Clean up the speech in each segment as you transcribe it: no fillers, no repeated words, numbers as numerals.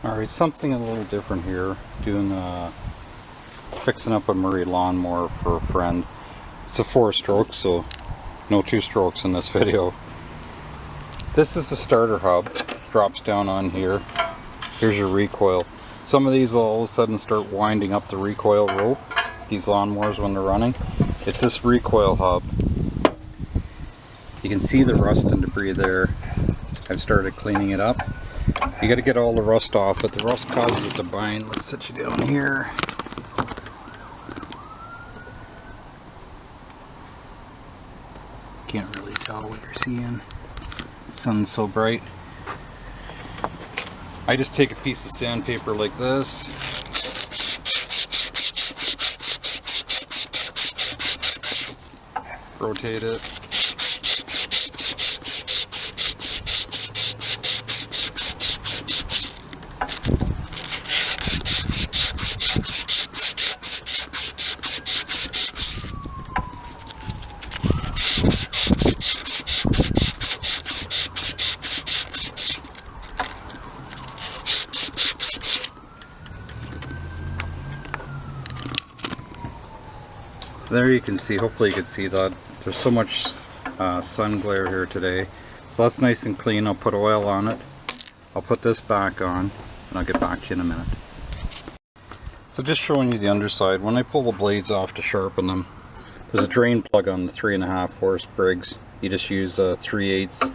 Alright, something a little different here. Fixing up a Murray lawnmower for a friend. It's a 4-stroke, so no 2-strokes in this video. This is the starter hub. Drops down on here. Here's your recoil. Some of these will all of a sudden start winding up the recoil rope. These lawnmowers when they're running. It's this recoil hub. You can see the rust and debris there. I've started cleaning it up. You got to get all the rust off, but the rust causes it to bind. Let's sit you down here. Can't really tell what you're seeing. The sun's so bright. I just take a piece of sandpaper like this. Rotate it. There you can see, hopefully you can see that. There's so much sun glare here today. So that's nice and clean. I'll put oil on it. I'll put this back on and I'll get back to you in a minute. So just showing you the underside. When I pull the blades off to sharpen them, there's a drain plug on the 3.5 horse Briggs. You just use a 3/8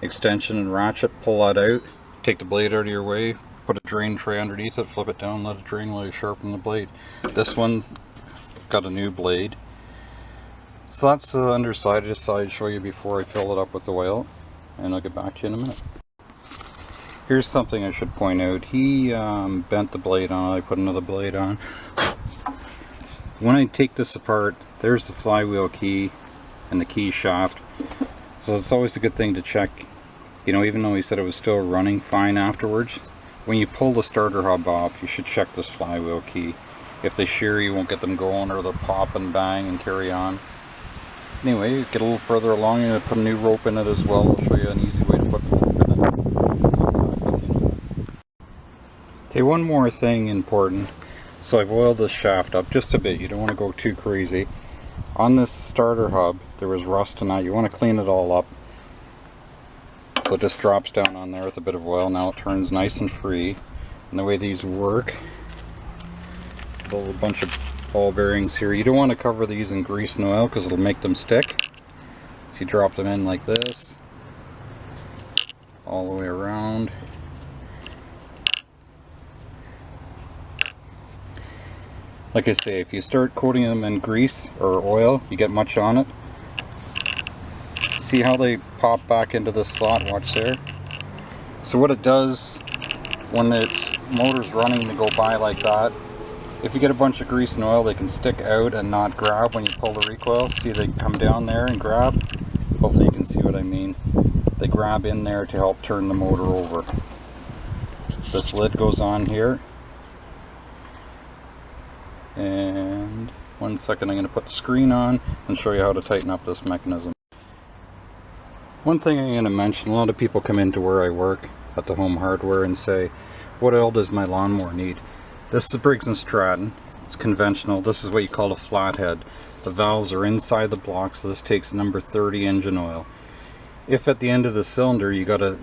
extension and ratchet, pull that out, take the blade out of your way, put a drain tray underneath it, flip it down, let it drain while you sharpen the blade. This one got a new blade. So that's the underside. I just thought I'd show you before I fill it up with the oil, and I'll get back to you in a minute. Here's something I should point out. He bent the blade on it. I put another blade on. When I take this apart, there's the flywheel key and the key shaft. So it's always a good thing to check, you know, even though he said it was still running fine afterwards, when you pull the starter hub off, you should check this flywheel key. If they shear, you won't get them going, or they'll pop and bang and carry on. Anyway, get a little further along, and put a new rope in it as well. I'll show you an easy way to put the rope in it. Okay, one more thing important. So I've oiled this shaft up just a bit. You don't want to go too crazy. On this starter hub, there was rust in that. You want to clean it all up. So it just drops down on there with a bit of oil. Now it turns nice and free. And the way these work, a little bunch of ball bearings here. You don't want to cover these in grease and oil because it'll make them stick. So you drop them in like this, all the way around. Like I say, if you start coating them in grease or oil, you get much on it. See how they pop back into the slot? Watch there. So what it does when its motor's running to go by like that, if you get a bunch of grease and oil, they can stick out and not grab when you pull the recoil. See, they come down there and grab. Hopefully you can see what I mean. They grab in there to help turn the motor over. This lid goes on here. And 1 second, I'm going to put the screen on and show you how to tighten up this mechanism. One thing I'm going to mention, a lot of people come into where I work at the Home Hardware and say, what oil does my lawnmower need? This is a Briggs & Stratton. It's conventional. This is what you call a flathead. The valves are inside the block, so this takes number 30 engine oil. If at the end of the cylinder you got a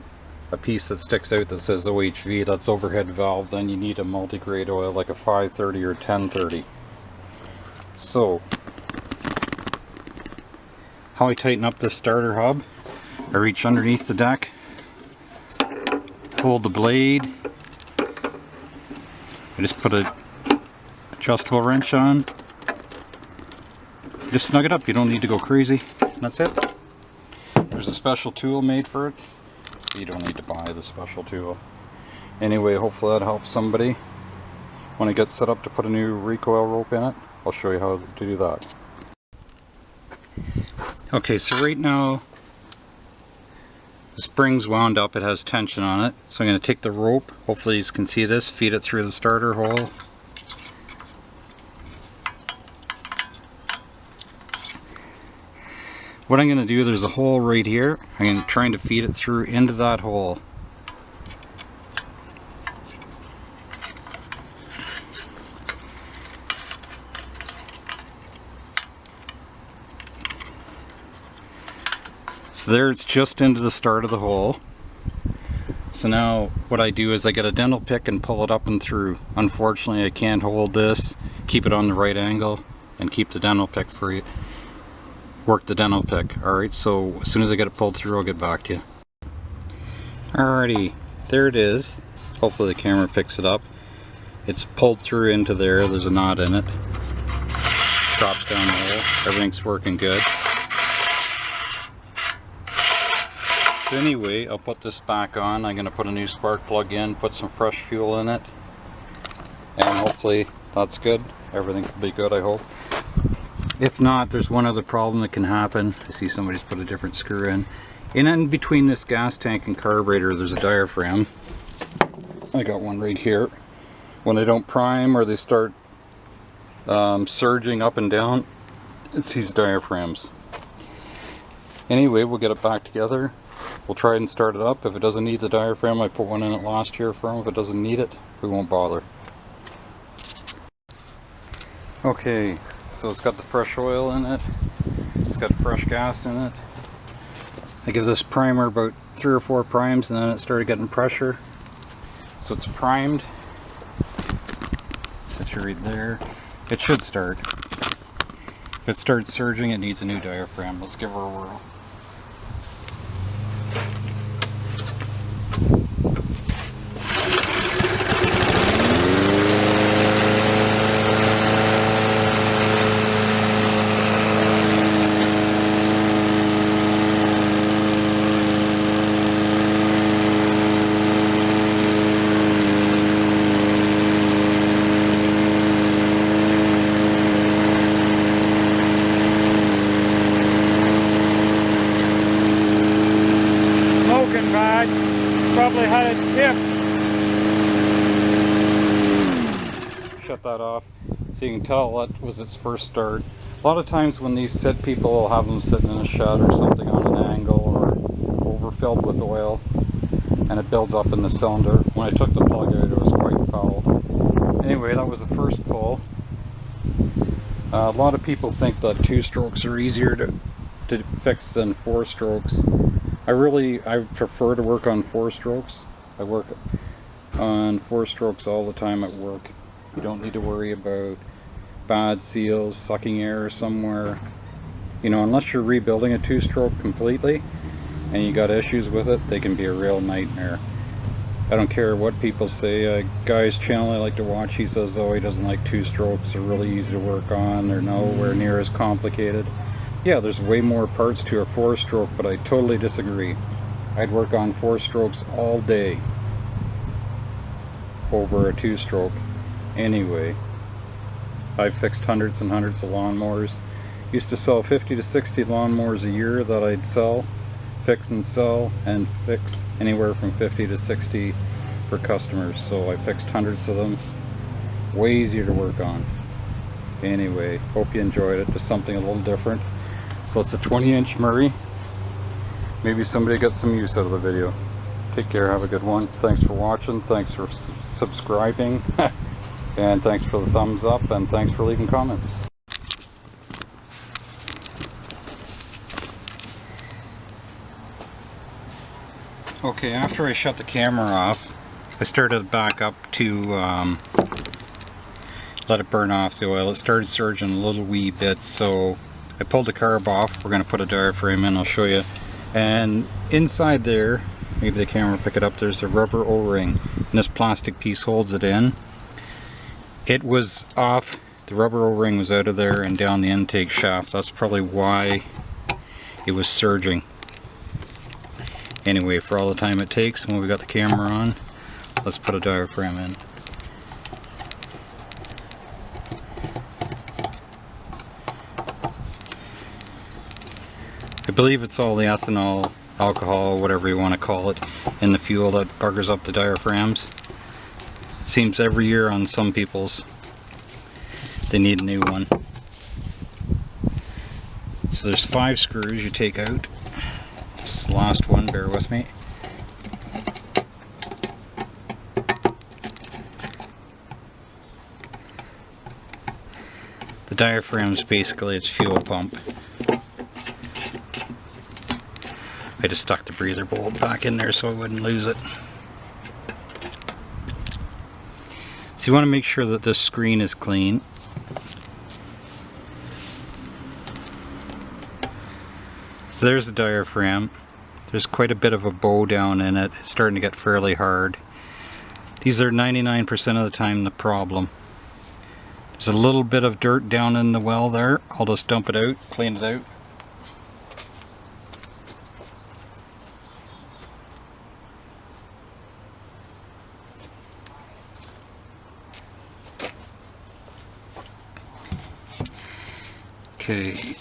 piece that sticks out that says OHV, that's overhead valve, then you need a multi-grade oil like a 530 or 1030. So, how I tighten up this starter hub, I reach underneath the deck, hold the blade, I just put a adjustable wrench on, just snug it up. You don't need to go crazy. That's it. There's a special tool made for it. You don't need to buy the special tool. Anyway, hopefully that helps somebody. When I get set up to put a new recoil rope in it, I'll show you how to do that. Okay, so right now the spring's wound up, it has tension on it. So I'm going to take the rope, hopefully you can see this, feed it through the starter hole. What I'm going to do, there's a hole right here. I'm trying to feed it through into that hole. So there, it's just into the start of the hole. So now what I do is I get a dental pick and pull it up and through. Unfortunately, I can't hold this, keep it on the right angle, and keep the dental pick free. Work the dental pick. Alright, so as soon as I get it pulled through, I'll get back to you. Alrighty, there it is. Hopefully the camera picks it up. It's pulled through into there. There's a knot in it. Drops down the hole. Everything's working good. So anyway, I'll put this back on. I'm going to put a new spark plug in, put some fresh fuel in it, and hopefully that's good. Everything will be good, I hope. If not, there's one other problem that can happen. I see somebody's put a different screw in. And in between this gas tank and carburetor, there's a diaphragm. I got one right here. When they don't prime or they start surging up and down, it's these diaphragms. Anyway, we'll get it back together. We'll try and start it up. If it doesn't need the diaphragm, I put one in it last year for them. If it doesn't need it, we won't bother. Okay, so it's got the fresh oil in it. It's got fresh gas in it. I give this primer about 3 or 4 primes and then it started getting pressure. So it's primed. Set you right there. It should start. If it starts surging, it needs a new diaphragm. Let's give her a whirl. Probably had it tipped. Shut that off so you can tell that was its first start. A lot of times when these sit, people will have them sitting in a shed or something on an angle or overfilled with oil, and it builds up in the cylinder. When I took the plug out, it was quite foul. Anyway, that was the first pull. A lot of people think that 2 strokes are easier to fix than 4 strokes. I prefer to work on 4 strokes. I work on 4 strokes all the time at work. You don't need to worry about bad seals, sucking air somewhere. You know, unless you're rebuilding a 2-stroke completely and you got issues with it, they can be a real nightmare. I don't care what people say. A guy's channel I like to watch, he says, oh, he doesn't like 2 strokes. They're really easy to work on. They're nowhere near as complicated. Yeah, there's way more parts to a 4-stroke, but I totally disagree. I'd work on 4 strokes all day over a 2-stroke. Anyway, I've fixed hundreds and hundreds of lawnmowers. Used to sell 50 to 60 lawnmowers a year that I'd sell, fix and sell, and fix anywhere from 50 to 60 for customers. So I fixed hundreds of them. Way easier to work on. Anyway, hope you enjoyed it. Just something a little different. So it's a 20-inch Murray. Maybe somebody got some use out of the video. Take care, have a good one. Thanks for watching, thanks for subscribing, and thanks for the thumbs up, and thanks for leaving comments. Okay, after I shut the camera off, I started back up to let it burn off the oil. It started surging a little wee bit, so I pulled the carb off. We're going to put a diaphragm in, I'll show you. And inside there, maybe the camera will pick it up, there's a rubber O-ring. And this plastic piece holds it in. It was off, the rubber O-ring was out of there and down the intake shaft. That's probably why it was surging. Anyway, for all the time it takes when we got the camera on, let's put a diaphragm in. I believe it's all the ethanol, alcohol, whatever you want to call it, in the fuel that buggers up the diaphragms. Seems every year on some people's they need a new one. So there's 5 screws you take out. This is the last one, bear with me. The diaphragm is basically its fuel pump. I just stuck the breather bolt back in there so I wouldn't lose it. So you want to make sure that this screen is clean. So there's the diaphragm. There's quite a bit of a bow down in it. It's starting to get fairly hard. These are 99% of the time the problem. There's a little bit of dirt down in the well there. I'll just dump it out, clean it out. Okay.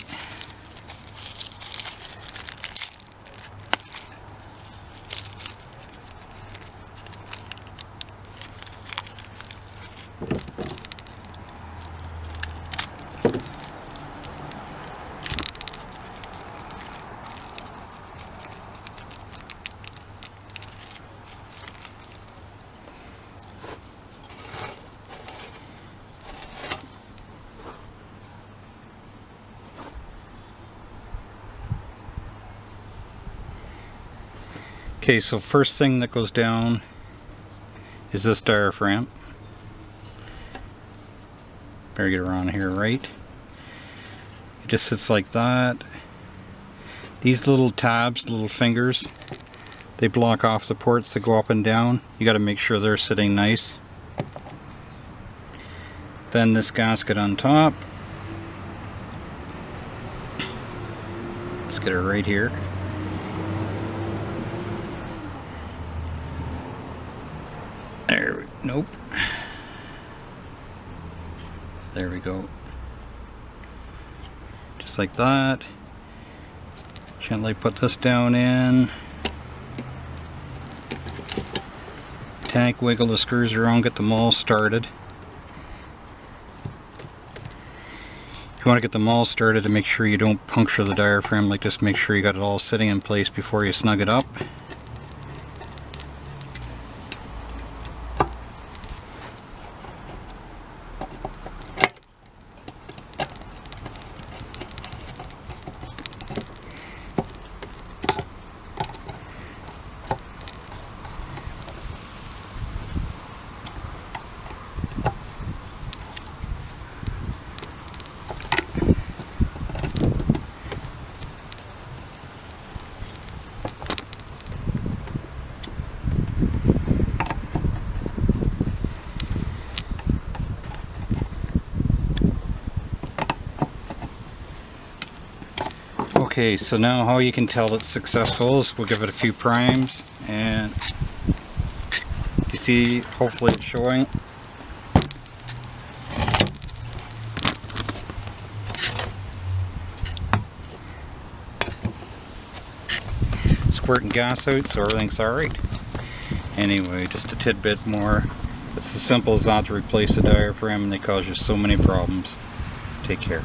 Okay, so first thing that goes down is this diaphragm. Better get around here, right? It just sits like that. These little tabs, little fingers, they block off the ports that go up and down. You got to make sure they're sitting nice. Then this gasket on top. Let's get it right here. There, nope. There we go. Just like that. Gently put this down in. Tank, wiggle the screws around, get them all started. If you want to get them all started to make sure you don't puncture the diaphragm, like just make sure you got it all sitting in place before you snug it up. Okay, so now how you can tell it's successful is we'll give it a few primes, and you see, hopefully it's showing. Squirting gas out so everything's alright. Anyway, just a tidbit more. It's as simple as that to replace the diaphragm, and they cause you so many problems. Take care.